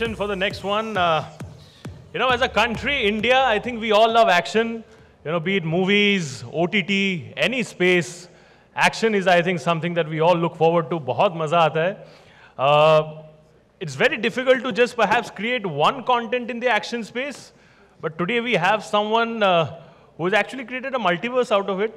For the next one, as a country, India, I think we all love action. Be it movies, OTT, any space. Action is, I think, something that we all look forward to. बहुत मजा आता है. It's very difficult to just perhaps create one content in the action space. But today we have someone who has actually created a multiverse out of it.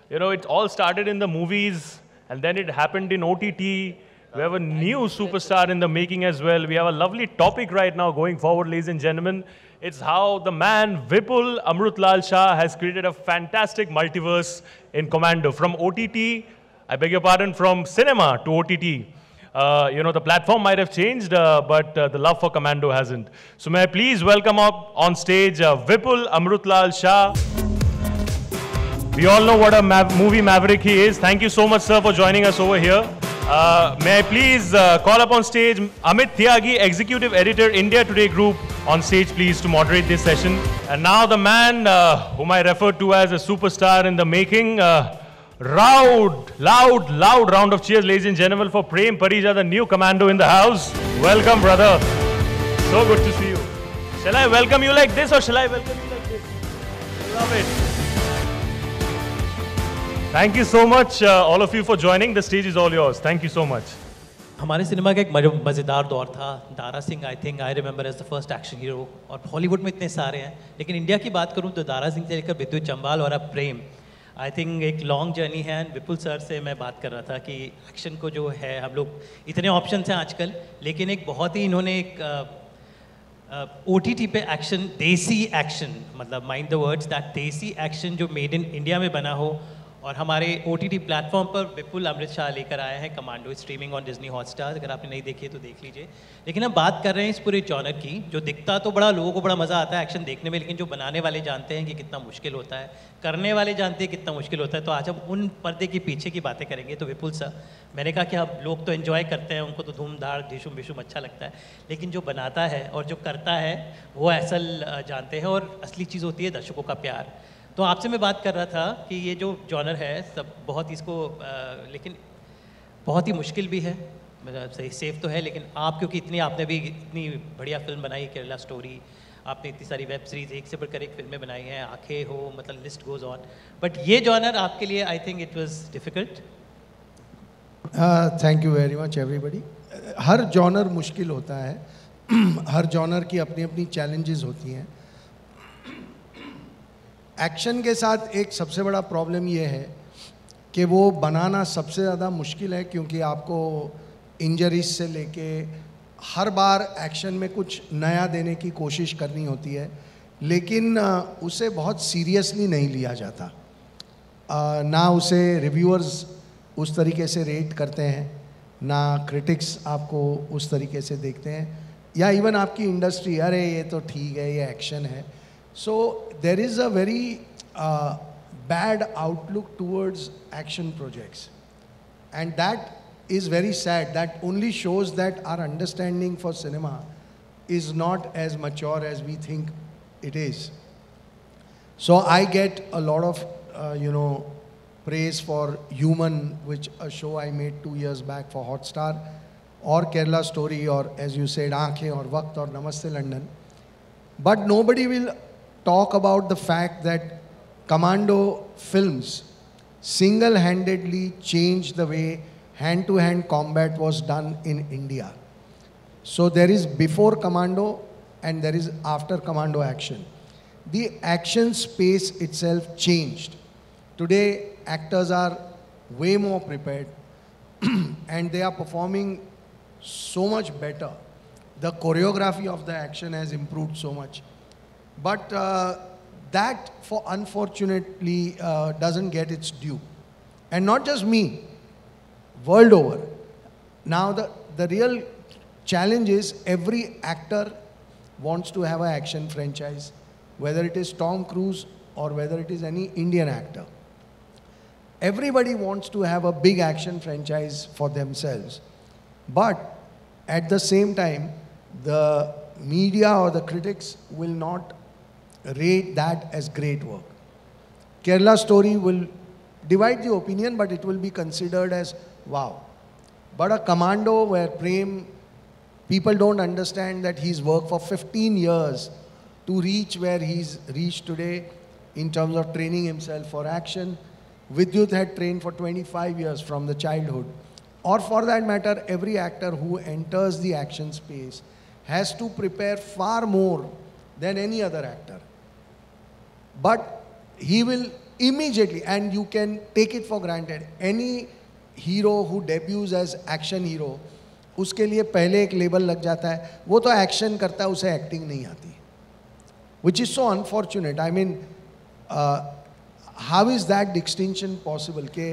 It all started in the movies, and then it happened in OTT. We have a new superstar in the making as well. We have a lovely topic right now going forward, ladies and gentlemen. It's how the man Vipul Amrutlal Shah has created a fantastic multiverse in Commando. From OTT, I beg your pardon, from cinema to OTT. The platform might have changed, but the love for Commando hasn't. So may I please welcome up on stage Vipul Amrutlal Shah. We all know what a movie maverick he is. Thank you so much, sir, for joining us over here. May I please call up on stage Amit Tyagi, Executive Editor, India Today Group, on stage please to moderate this session. And now the man whom I refer to as a superstar in the making, loud round of cheers, ladies and gentlemen, for Prem Parija, the new commando in the house. Welcome, brother. So good to see you. Shall I welcome you like this or shall I welcome you like this? Love it. Thank you so much, all of you, for joining. The stage is all yours. Thank you so much. हमारे cinema का एक मज़ेदार दौर था. Dara Singh I remember as the first action hero. और Hollywood में इतने सारे हैं, लेकिन इंडिया की बात करूं तो दारा सिंह से लेकर विद्युत चंबाल और अब प्रेम, आई थिंक एक लॉन्ग जर्नी है. एंड विपुल सर से मैं बात कर रहा था कि एक्शन को जो है, हम लोग इतने ऑप्शन हैं आजकल, लेकिन एक बहुत ही इन्होंने एक OTT पे एक्शन, देसी एक्शन, मतलब माइंड द वर्ड्स, दैट देसी एक्शन जो मेड इन इंडिया में बना हो. और हमारे OTT प्लेटफॉर्म पर विपुल अमृत शाह लेकर आए हैं commando, streaming on Disney Hotstar. अगर आपने नहीं देखी है तो देख लीजिए. लेकिन हम बात कर रहे हैं इस पूरे जॉनर की, जो दिखता तो बड़ा, लोगों को बड़ा मज़ा आता है एक्शन देखने में, लेकिन जो बनाने वाले जानते हैं कि कितना मुश्किल होता है, करने वाले जानते हैं कितना मुश्किल होता है. तो आज हम उन पर्दे के पीछे की बातें करेंगे. तो विपुल सर, मैंने कहा कि अब लोग तो एंजॉय करते हैं, उनको तो धूमधाड़ ढिशुम भिशुम अच्छा लगता है, लेकिन जो बनाता है और जो करता है वो असल जानते हैं, और असली चीज़ होती है दर्शकों का प्यार. तो आपसे मैं बात कर रहा था कि ये जो जॉनर है सब बहुत इसको लेकिन बहुत ही मुश्किल भी है, मतलब सही सेफ तो है, लेकिन आप क्योंकि आपने भी इतनी बढ़िया फिल्म बनाई, केरला स्टोरी, आपने इतनी सारी वेब सीरीज़ एक से बढ़कर एक फिल्में बनाई हैं, आंखें हो, मतलब लिस्ट गोज़ ऑन, बट ये जॉनर आपके लिए I think it was difficult. Thank you very much everybody. Her genre मुश्किल होता है. हर जॉनर की अपनी अपनी चैलेंजेस होती हैं. एक्शन के साथ एक सबसे बड़ा प्रॉब्लम ये है कि वो बनाना सबसे ज़्यादा मुश्किल है, क्योंकि आपको इंजरीज से लेके हर बार एक्शन में कुछ नया देने की कोशिश करनी होती है, लेकिन उसे बहुत सीरियसली नहीं लिया जाता. ना उसे रिव्यूअर्स उस तरीके से रेट करते हैं, ना क्रिटिक्स आपको उस तरीके से देखते हैं, या इवन आपकी इंडस्ट्री, अरे ये तो ठीक है, ये एक्शन है. So there is a very bad outlook towards action projects, and that is very sad. That only shows that our understanding for cinema is not as mature as we think it is. So I get a lot of praise for Human, which a show I made 2 years back for Hotstar, or Kerala Story, or as you said, Aankhein, or Waqt, or Namaste London. But nobody will talk about the fact that Commando films single-handedly changed the way hand-to-hand combat was done in India. So there is before Commando and there is after Commando action. The action space itself changed. Today actors are way more prepared and they are performing so much better. The choreography of the action has improved so much. But that, unfortunately, doesn't get its due. And not just me, world over. Now the real challenge is every actor wants to have an action franchise, whether it is Tom Cruise or whether it is any Indian actor. Everybody wants to have a big action franchise for themselves. But at the same time, the media or the critics will not rate that as great work. Kerala Story will divide the opinion, but it will be considered as wow. But a Commando, where Prem People don't understand that he's worked for 15 years to reach where he's reached today in terms of training himself for action. Vidyut had trained for 25 years from the childhood. Or for that matter, every actor who enters the action space has to prepare far more than any other actor. But he will immediately, and you can take it for granted, any hero who debuts as action hero, उसके लिए पहले एक label लग जाता है, वो तो action करता है, उसे एक्टिंग नहीं आती, which is so unfortunate. I mean, how is that distinction possible कि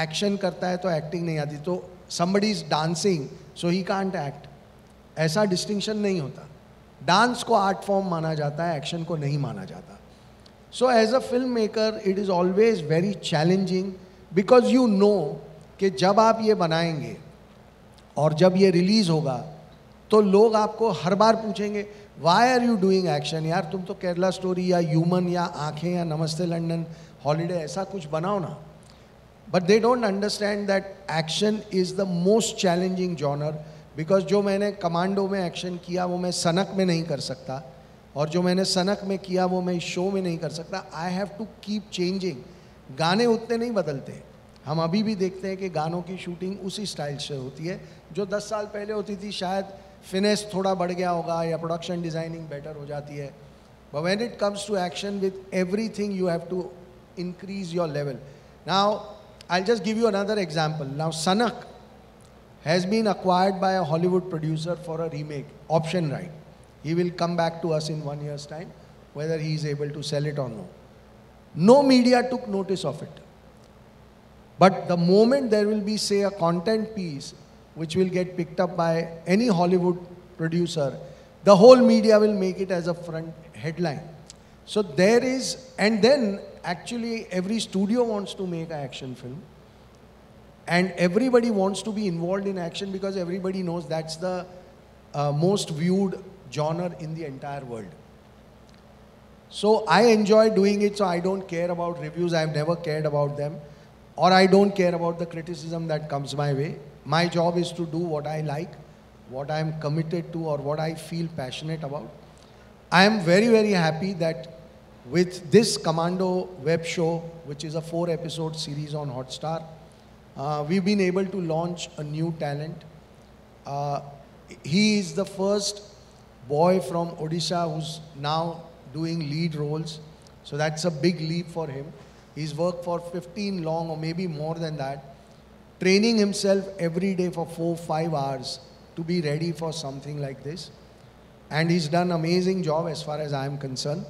एक्शन करता है तो एक्टिंग नहीं आती, तो somebody is dancing so he can't act, ऐसा डिस्टिंक्शन नहीं होता. डांस को आर्ट फॉर्म माना जाता है, एक्शन को नहीं माना जाता. So as a filmmaker, it is always very challenging because you know कि जब आप ये बनाएंगे और जब ये रिलीज होगा तो लोग आपको हर बार पूछेंगे why are you doing action, यार तुम तो केरला स्टोरी या ह्यूमन या आंखें या नमस्ते लंदन हॉलीडे ऐसा कुछ बनाओ ना. But they don't understand that action is the most challenging genre, because जो मैंने कमांडो में एक्शन किया वो मैं सनक में नहीं कर सकता, और जो मैंने सनक में किया वो मैं इस शो में नहीं कर सकता. I have to keep changing. गाने उतने नहीं बदलते. हम अभी भी देखते हैं कि गानों की शूटिंग उसी स्टाइल से होती है जो 10 साल पहले होती थी. शायद फिनेस थोड़ा बढ़ गया होगा या प्रोडक्शन डिज़ाइनिंग बेटर हो जाती है. But when it comes to action with everything you have to increase your level. Now, I'll just give you another example. Now, Sanak has been acquired by a Hollywood producer for a remake, option right. He will come back to us in 1 year's time, whether he is able to sell it or no. No media took notice of it. But the moment there will be, say, a content piece which will get picked up by any Hollywood producer, the whole media will make it as a front headline. So there is, and then actually every studio wants to make an action film, and everybody wants to be involved in action because everybody knows that's the most viewed genre in the entire world. So I enjoy doing it, so I don't care about reviews. I've never cared about them, or I don't care about the criticism that comes my way. My job is to do what I like, what I'm committed to, or what I feel passionate about. I am very, very happy that with this Commando web show, which is a 4-episode series on Hotstar, we've been able to launch a new talent. He is the first boy from Odisha who's now doing lead roles. So that's a big leap for him. He's worked for 15 long or maybe more than that, training himself every day for 4-5 hours to be ready for something like this. And he's done an amazing job as far as I am concerned.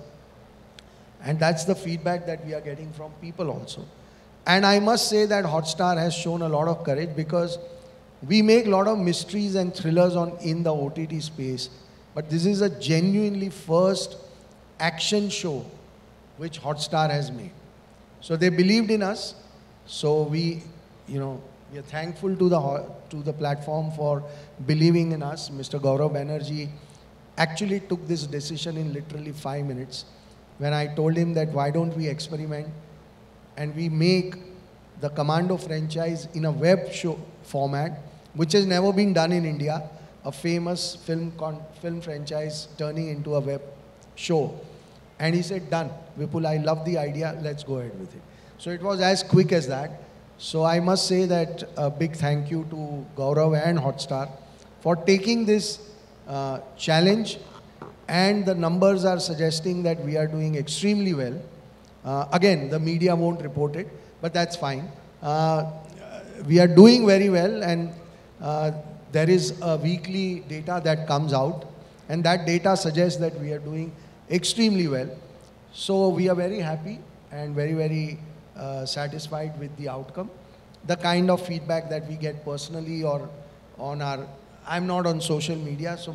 And that's the feedback that we are getting from people also. And I must say that Hotstar has shown a lot of courage, because we make a lot of mysteries and thrillers in the OTT space. But this is a genuinely first action show which Hotstar has made. So they believed in us. So we are thankful to the platform for believing in us. Mr. Gaurav Banerjee actually took this decision in literally 5 minutes, when I told him that why don't we experiment and we make the Commando franchise in a web show format, which has never been done in India, a famous film franchise turning into a web show. And he said, done. Vipul, I love the idea, let's go ahead with it. So it was as quick as that. So I must say that a big thank you to Gaurav and Hotstar for taking this challenge, and the numbers are suggesting that we are doing extremely well. Again, the media won't report it, but that's fine. We are doing very well, and there is a weekly data that comes out, and that data suggests that we are doing extremely well. So we are very happy and very, very satisfied with the outcome. The kind of feedback that we get personally or on our, I'm not on social media, so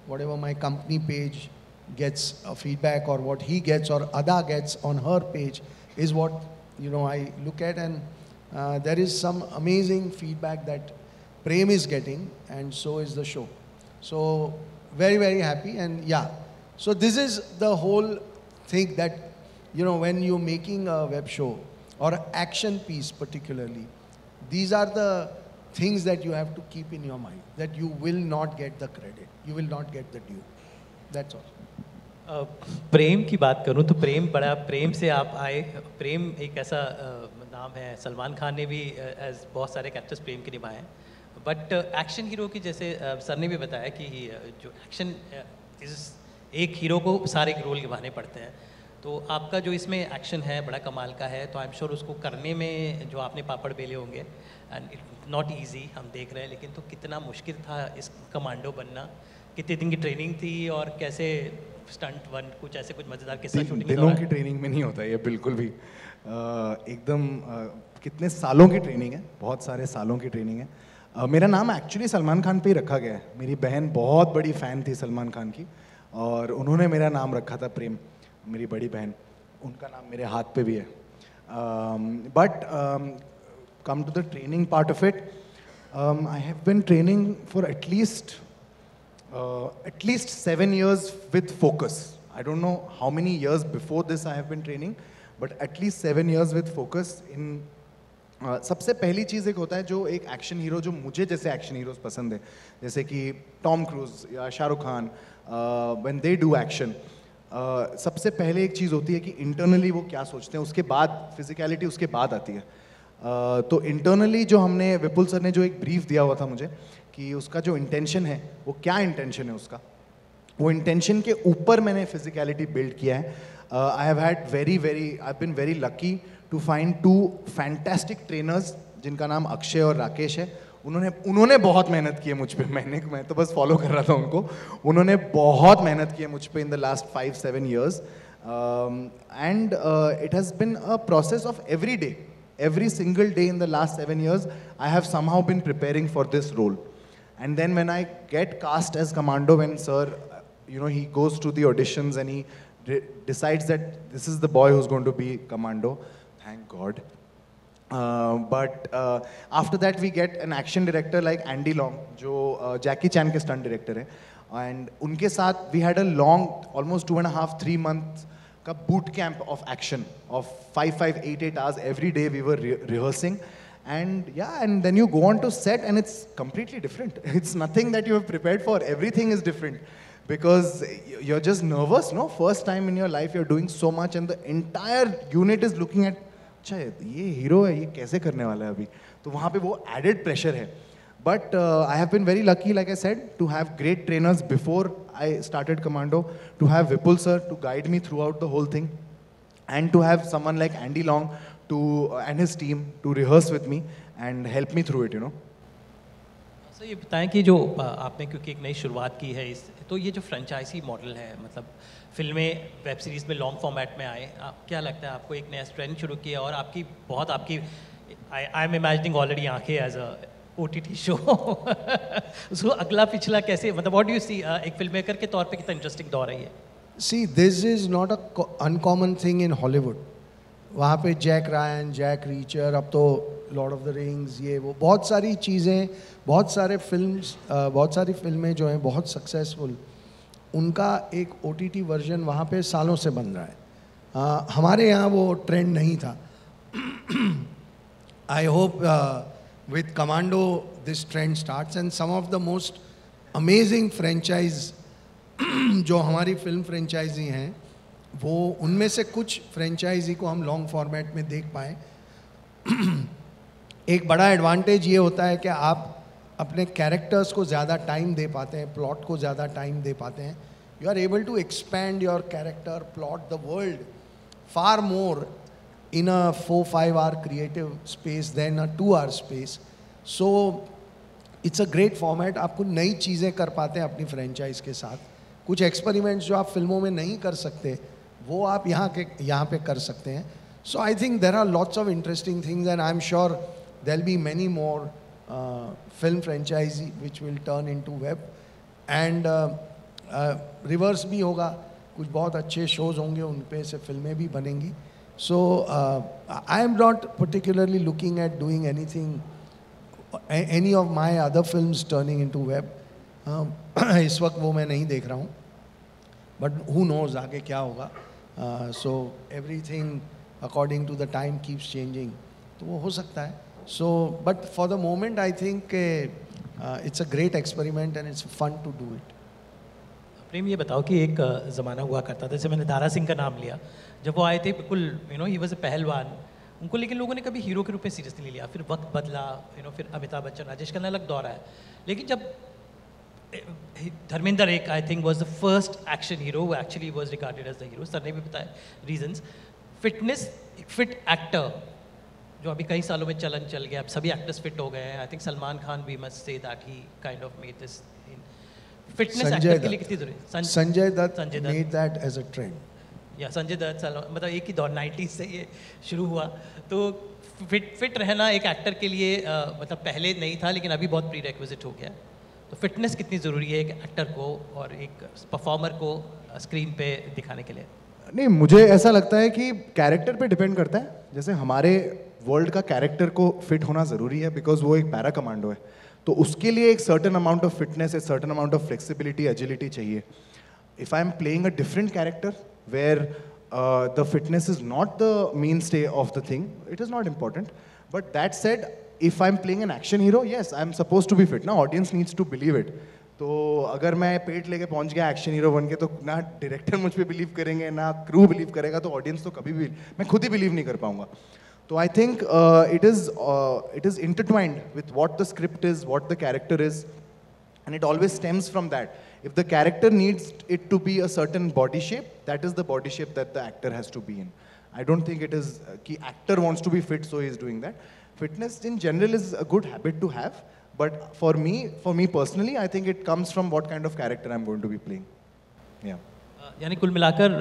whatever my company page gets a feedback, or what he gets or Ada gets on her page, is what I look at. And there is some amazing feedback that Prem is getting, and so is the show. So very, very happy. And yeah, so this is the whole thing that when you're making a web show or action piece particularly, these are the things that you have to keep in your mind, that you will not get the credit, you will not get the due. That's all. प्रेम की बात करूं तो प्रेम से आप आए। प्रेम एक ऐसा नाम है, सलमान खान ने भी एज बहुत सारे कैरेक्टर्स प्रेम के निभाए हैं, बट एक्शन हीरो की जैसे सर ने भी बताया कि जो एक्शन एक हीरो को सारे रोल निभाने पड़ते हैं, तो आपका जो इसमें एक्शन है बड़ा कमाल का है, तो आई एम श्योर उसको करने में जो आपने पापड़ बेले होंगे, एंड इट नॉट ईजी हम देख रहे हैं, लेकिन तो कितना मुश्किल था इस कमांडो बनना, कितने दिन की ट्रेनिंग थी और कैसे स्टंट वन कुछ ऐसे कुछ मज़ेदार किस्सा शूटिंग दिनों की ट्रेनिंग में नहीं होता ये बिल्कुल भी, एकदम कितने सालों की ट्रेनिंग है, बहुत सारे सालों की ट्रेनिंग है। मेरा नाम एक्चुअली सलमान खान पे ही रखा गया है। मेरी बहन बहुत बड़ी फ़ैन थी सलमान खान की और उन्होंने मेरा नाम रखा था प्रेम, मेरी बड़ी बहन, उनका नाम मेरे हाथ पे भी है। But come to the training part of it, I have been training for at least 7 years with focus. I don't know how many years before this I have been training, but at least 7 years with focus in सबसे पहली चीज़ एक होता है जो एक action hero, जो मुझे जैसे एक्शन हीरोज़ पसंद है, जैसे कि टॉम क्रूज या Shahrukh Khan, when they do action, सबसे पहले एक चीज़ होती है कि इंटरनली वो क्या सोचते हैं, उसके बाद फिजिकलिटी उसके बाद आती है। तो इंटरनली जो हमने, विपुल सर ने जो एक ब्रीफ दिया हुआ था मुझे कि उसका जो इंटेंशन है वो क्या इंटेंशन है उसका, वो इंटेंशन के ऊपर मैंने फिजिकलिटी बिल्ड किया है। I have been very lucky to find 2 fantastic trainers जिनका नाम अक्षय और राकेश है। उन्होंने बहुत मेहनत की है मुझ पे, मैं तो बस फॉलो कर रहा था उनको। उन्होंने बहुत मेहनत की है मुझ पे in the last 5-7 years, and it has been a process of every single day in the last 7 years I have somehow been preparing for this role. And then when I get cast as Commando, when sir, he goes to the auditions and he decides that this is the boy who's going to be Commando, thank God. But after that we get an action director like Andy Long, जो Jackie Chan के stunt director है, and उनके साथ we had a long, almost 2.5-3 months का boot camp of action of 5-8 hours every day we were rehearsing. And yeah, and then you go on to set and it's completely different. It's nothing that you have prepared for. Everything is different because you're just nervous, no? First time in your life you're doing so much and the entire unit is looking at, अच्छा ये hero है, ये कैसे करने वाला है अभी, तो वहाँ पे वो added pressure है। But I have been very lucky, like I said, to have great trainers before I started Commando, to have Vipul sir to guide me throughout the whole thing, and to have someone like Andy Long and his team to rehearse with me and help me through it, sir ये बताएं कि जो आपने क्योंकि एक नई शुरुआत की है तो ये जो फ्रेंचाइजी मॉडल है, मतलब फिल्में वेब सीरीज़ में लॉन्ग फॉर्मेट में आए, क्या लगता है आपको एक नया ट्रेंड शुरू किया और आपकी आई एम इमेजिनिंग ऑलरेडी आंखें एज अ OTT शो उसको अगला पिछला कैसे, मतलब व्हाट डू यू सी एक फिल्म मेकर के तौर पे कितना इंटरेस्टिंग दौर है ये? See, this is not a uncommon thing in Hollywood. वहाँ पे जैक रायन, जैक रीचर, अब तो लॉर्ड ऑफ द रिंग्स, ये वो बहुत सारी चीज़ें, बहुत सारी फिल्में जो हैं बहुत सक्सेसफुल, उनका एक OTT वर्जन वहाँ पे सालों से बन रहा है। हमारे यहाँ वो ट्रेंड नहीं था। I hope with Commando this trend starts, and some of the most amazing franchise जो हमारी फिल्म फ्रेंचाइजी हैं, वो उनमें से कुछ फ्रेंचाइजी को हम लॉन्ग फॉर्मेट में देख पाएँ। एक बड़ा एडवांटेज ये होता है कि आप अपने कैरेक्टर्स को ज़्यादा टाइम दे पाते हैं, प्लॉट को ज़्यादा टाइम दे पाते हैं। You are able to expand your character, plot, the world far more in a 4-5 hour creative space than a 2 hour space. So it's a great format. आप कुछ नई चीज़ें कर पाते हैं अपनी फ्रेंचाइज के साथ। कुछ एक्सपेरिमेंट्स जो आप फिल्मों में नहीं कर सकते वो आप यहाँ पे कर सकते हैं। So I think there are lots of interesting things, and I'm sure there'll be many more film franchise which will turn into web, and reverse भी होगा, कुछ बहुत अच्छे shows होंगे, उन पे से फिल्में भी बनेंगी। So I am not particularly looking at doing any of my other films turning into web. इस वक्त वो मैं नहीं देख रहा हूँ, but who knows आगे क्या होगा। So everything according to the time keeps changing, तो वो हो सकता है। So, but for the moment, I think it's a great experiment and it's fun to do it. प्रेम ये बताओ कि एक ज़माना हुआ करता था, जैसे मैंने दारा सिंह का नाम लिया, जब वो आए थे बिल्कुल ही वॉज अ पहलवान, उनको लेकिन लोगों ने कभी हीरो के रूप में सीरियस नहीं लिया, फिर वक्त बदला, फिर अमिताभ बच्चन, राजेश खन्ना अलग दौर आया, लेकिन जब धर्मेंद्र एक I think was the first action hero वो actually was regarded as the hero, sir ने भी बताया रीजंस, फिटनेस, फिट एक्टर जो अभी कई सालों में चलन चल गया, अब सभी एक्टर्स फिट हो गए हैं, I think Salman Khan we must say that he kind of made this fitness actor के लिए कितनी जरूरी, Sanjay Dutt made that as a trend. या संजय दत्त मतलब एक ही दौर 90s से ये शुरू हुआ, तो फिट रहना एक एक्टर के लिए मतलब पहले नहीं था लेकिन अभी बहुत प्री रिक्विजिट हो गया, तो फिटनेस कितनी ज़रूरी है एक एक्टर को और एक परफॉर्मर को स्क्रीन पे दिखाने के लिए? नहीं, मुझे ऐसा लगता है कि कैरेक्टर पे डिपेंड करता है। जैसे हमारे वर्ल्ड का कैरेक्टर को फिट होना ज़रूरी है बिकॉज वो एक पैरा कमांडो है, तो उसके लिए एक सर्टन अमाउंट ऑफ फिटनेस, एक certain amount of flexibility, agility चाहिए। If I am playing a different character where the fitness is not the main stay of the thing, it is not important, but that said if I am playing an action hero, yes I am suppose to be fit ना, audience needs to believe it. तो अगर मैं पेट लेके पहुंच गया action hero बन के, तो ना डायरेक्टर मुझ पे बिलीव करेंगे ना क्रू बिलीव करेगा, तो ऑडियंस तो कभी भी, मैं खुद ही बिलीव नहीं कर पाऊंगा। तो I think it is intertwined with what the script is, what the character is, and it always stems from that. If the character needs it to be a certain body shape, that is the body shape that the actor has to be in. I don't think it is ki actor wants to be fit so he is doing that. Fitness in general is a good habit to have, but for me personally, I think it comes from what kind of character I'm going to be playing. Yeah. यानी कुल मिलाकर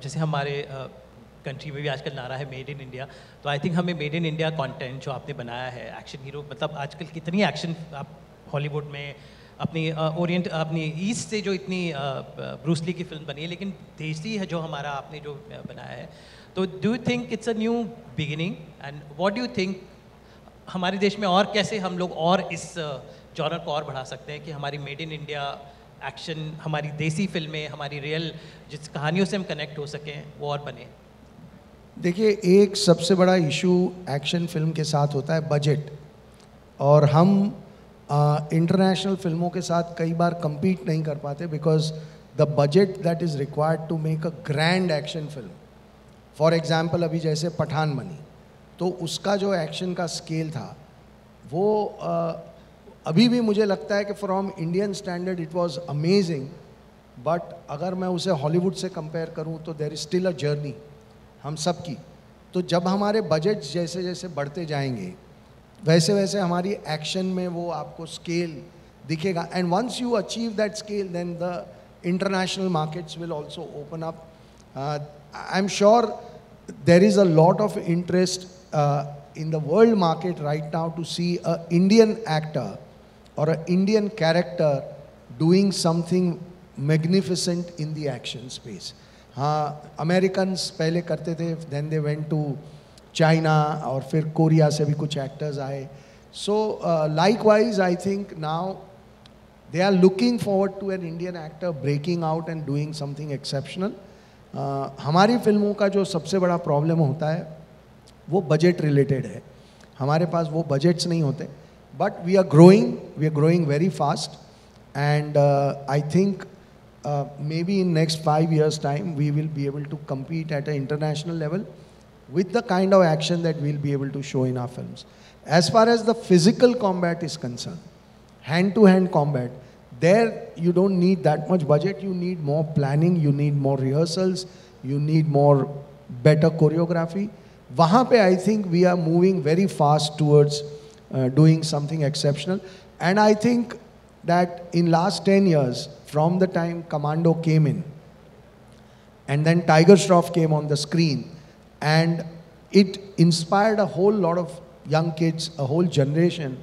जैसे हमारे country में भी आजकल नारा है मेड इन इंडिया, तो आई थिंक हमें मेड इन इंडिया कंटेंट जो आपने बनाया है एक्शन हीरो, मतलब आजकल कितनी एक्शन आप हॉलीवुड में अपनी ओरिएंट अपनी ईस्ट से जो इतनी ब्रूस ली की फिल्म बनी है, लेकिन देसी है जो हमारा आपने जो बनाया है, तो do you think it's a new beginning and what do you think हमारे देश में और कैसे हम लोग और इस जॉनर को और बढ़ा सकते हैं कि हमारी मेड इन इंडिया एक्शन, हमारी देसी फिल्में, हमारी रियल जिस कहानियों से हम कनेक्ट हो सकें वो और बने? देखिए, एक सबसे बड़ा इशू एक्शन फिल्म के साथ होता है बजट, और हम इंटरनेशनल फिल्मों के साथ कई बार compete नहीं कर पाते because the budget that is required to make a grand action film, for example अभी जैसे पठान बनी, तो उसका जो एक्शन का स्केल था वो अभी भी मुझे लगता है कि from Indian standard it was amazing, but अगर मैं उसे हॉलीवुड से कंपेयर करूं तो there is still a journey हम सब की। तो जब हमारे बजट जैसे जैसे बढ़ते जाएंगे वैसे वैसे हमारी एक्शन में वो आपको स्केल दिखेगा, and once you achieve that scale then the international markets will also open up. I am sure there is a lot of interest in the world market right now to see a Indian actor or an Indian character doing something magnificent in the action space. हाँ, Americans पहले करते थे, then they went to China, और फिर Korea से भी कुछ actors आए. So likewise, I think now they are looking forward to an Indian actor breaking out and doing something exceptional. हमारी फिल्मों का जो सबसे बड़ा प्रॉब्लम होता है वो बजट रिलेटेड है, हमारे पास वो बजट्स नहीं होते, but we are growing very fast, and I think may be in next 5 years time we will be able to compete at an international level with the kind of action that we'll be able to show in our films. As far as the physical combat is concerned, hand-to-hand combat, there you don't need that much budget, you need more planning, you need more rehearsals, you need more better choreography. वहाँ पे I think we are moving very fast towards doing something exceptional, and I think that in last 10 years from the time Commando came in and then Tiger Shroff came on the screen, and it inspired a whole lot of young kids, a whole generation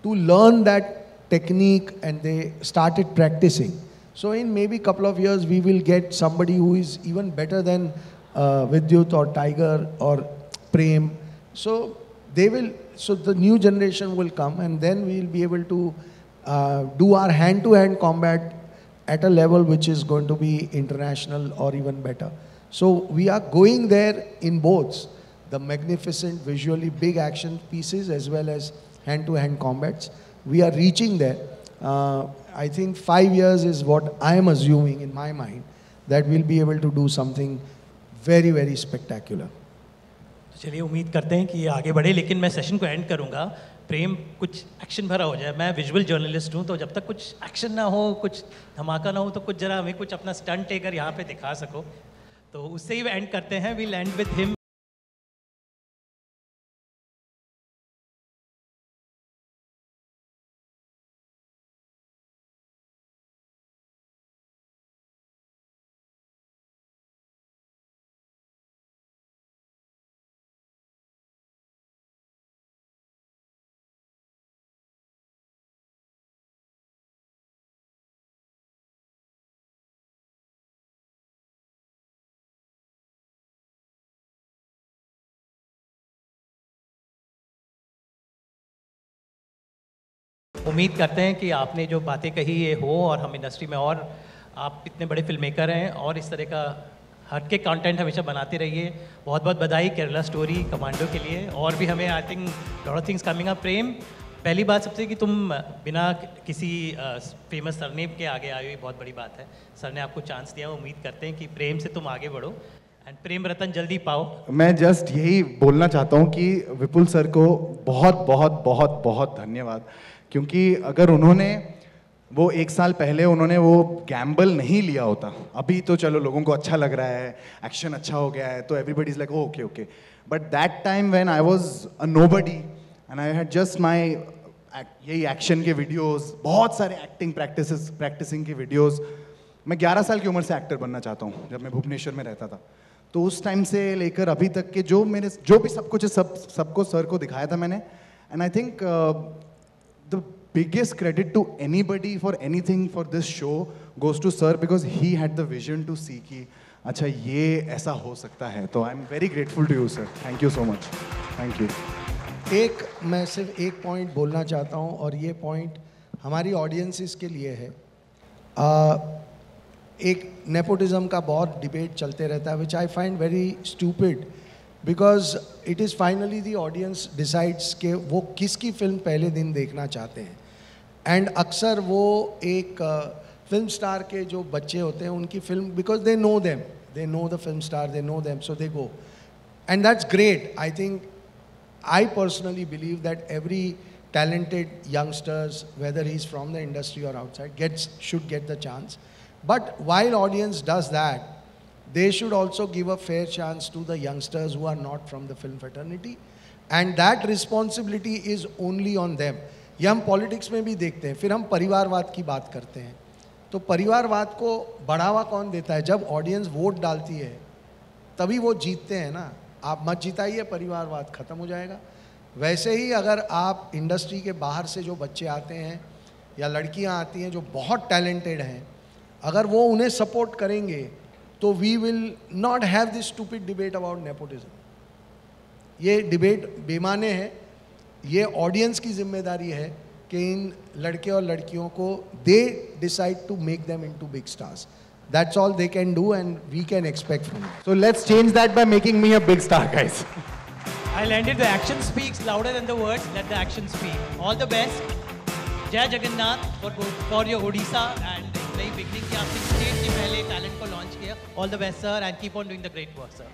to learn that technique, and they started practicing. So in maybe couple of years we will get somebody who is even better than Vidyut or Tiger or Prem. So the new generation will come, and then we will be able to do our hand-to-hand combat at a level which is going to be international or even better. So we are going there in both, the magnificent, visually big action pieces as well as hand-to-hand combats. We are reaching there. I think 5 years is what I am assuming in my mind, that we'll be able to do something very, very spectacular. चलिए उम्मीद करते हैं कि ये आगे बढ़े, लेकिन मैं सेशन को एंड करूंगा। प्रेम, कुछ एक्शन भरा हो जाए। मैं विजुअल जर्नलिस्ट हूँ, तो जब तक कुछ एक्शन ना हो, कुछ धमाका ना हो, तो कुछ जरा हमें कुछ अपना स्टंट लेकर यहाँ पे दिखा सको। तो उससे ही एंड करते हैं। We'll end with him. उम्मीद करते हैं कि आपने जो बातें कही ये हो, और हम इंडस्ट्री में, और आप इतने बड़े फिल्म मेकर हैं और इस तरह का हटके कंटेंट हमेशा बनाते रहिए। बहुत बहुत बधाई केरला स्टोरी, कमांडो के लिए, और भी हमें I think lot of things coming up. Prem, पहली बात सबसे कि तुम बिना किसी फेमस सरनेम के आगे आए हुई बहुत बड़ी बात है। सर ने आपको चांस दिया, उम्मीद करते हैं कि प्रेम से तुम आगे बढ़ो एंड प्रेम रतन जल्दी पाओ। मैं जस्ट यही बोलना चाहता हूँ कि विपुल सर को बहुत बहुत बहुत बहुत धन्यवाद, क्योंकि अगर उन्होंने वो 1 साल पहले उन्होंने वो गैम्बल नहीं लिया होता, अभी तो चलो लोगों को अच्छा लग रहा है, एक्शन अच्छा हो गया है, तो everybody is like okay okay, but that time when I was a nobody and I had just my यही एक्शन के वीडियोस, बहुत सारे एक्टिंग प्रैक्टिसिंग के वीडियोस। मैं 11 साल की उम्र से एक्टर बनना चाहता हूँ, जब मैं भुवनेश्वर में रहता था। तो उस टाइम से लेकर अभी तक के जो भी सब कुछ है, सबको सर को दिखाया था मैंने। And I think the biggest credit to anybody for anything for this show goes to sir, because he had the vision to see कि अच्छा ये ऐसा हो सकता है। तो I am very grateful to you sir, thank you so much, thank you. मैं सिर्फ एक पॉइंट बोलना चाहता हूँ, और ये पॉइंट हमारी ऑडियंसेस के लिए है। एक नेपोटिज्म का बहुत डिबेट चलते रहता है, which I find very stupid, because it is finally the audience decides कि वो किसकी फिल्म पहले दिन देखना चाहते हैं। एंड अक्सर वो एक फिल्म स्टार के जो बच्चे होते हैं उनकी film, because they know them, they know the film star, they know them, so they go, and that's great. I think I personally believe that every talented youngsters, whether he's from the industry or outside, should get the chance. But while audience does that, they should also give a fair chance to the youngsters who are not from the film fraternity, and that responsibility is only on them. ये हम politics में भी देखते हैं। फिर हम परिवारवाद की बात करते हैं, तो परिवारवाद को बढ़ावा कौन देता है? जब ऑडियंस वोट डालती है तभी वो जीतते हैं ना। आप मत जिताइए, परिवारवाद खत्म हो जाएगा। वैसे ही अगर आप इंडस्ट्री के बाहर से जो बच्चे आते हैं या लड़कियां आती हैं जो बहुत टैलेंटेड हैं, अगर वो उन्हें सपोर्ट करेंगे तो we will not have this stupid debate about nepotism. ये डिबेट बेमाने है। ये ऑडियंस की जिम्मेदारी है कि इन लड़के और लड़कियों को they decide to make them into big stars. That's all they can do and we can expect from them. So let's change that by making me a big star, guys. I'll end it. The action speaks louder than the words. Let the action speak. All the best. Jai Jagannath for your Odisha and नई beginning की आपने state के पहले talent को launch किया. All the best, sir, and keep on doing the great work, sir.